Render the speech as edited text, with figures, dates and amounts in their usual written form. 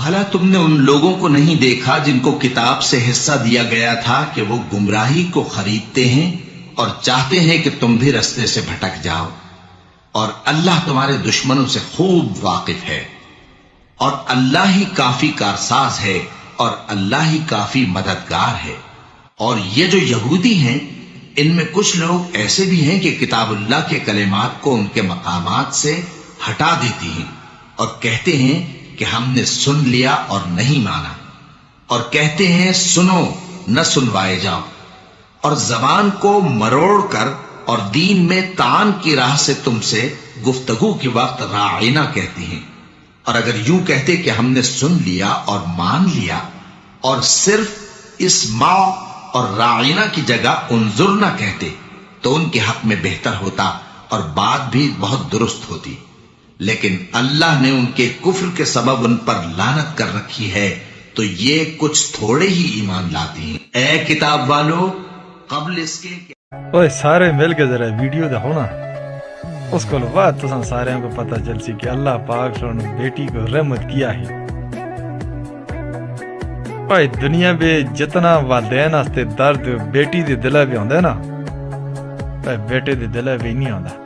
بھلا تم نے ان لوگوں کو نہیں دیکھا جن کو کتاب سے حصہ دیا گیا تھا کہ وہ گمراہی کو خریدتے ہیں اور چاہتے ہیں کہ تم بھی رستے سے بھٹک جاؤ، اور اللہ تمہارے دشمنوں سے خوب واقف ہے، اور اللہ ہی کافی کارساز ہے، اور اللہ ہی کافی مددگار ہے۔ اور یہ جو یہودی ہیں، ان میں کچھ لوگ ایسے بھی ہیں کہ کتاب اللہ کے کلمات کو ان کے مقامات سے ہٹا دیتی ہیں، اور کہتے ہیں کہ ہم نے سن لیا اور نہیں مانا، اور کہتے ہیں سنو نہ سنوائے جاؤ، اور زبان کو مروڑ کر اور دین میں طعن کی راہ سے تم سے گفتگو کے وقت راعینا کہتی ہیں۔ اور اگر یوں کہتے کہ ہم نے سن لیا اور مان لیا، اور صرف اسمع اور راعینا کی جگہ انظرنا کہتے، تو ان کے حق میں بہتر ہوتا اور بات بھی بہت درست ہوتی، لیکن اللہ نے ان کے کفر کے سبب ان پر لعنت کر رکھی ہے، تو یہ کچھ تھوڑے ہی ایمان لاتی ہیں۔ اے کتاب والو، قبل اس کے اوے سارے مل کے ذرا ویڈیو دیکھو نا، اس کو بعد تو سارے کو پتہ چل سی کہ اللہ پاک سن بیٹی کو رحمت کیا ہے۔ اوے دنیا میں جتنا والدین واسطے درد بیٹی دے دل میں ہوندا ہے نا، بیٹے دے دل میں نہیں ہوندا۔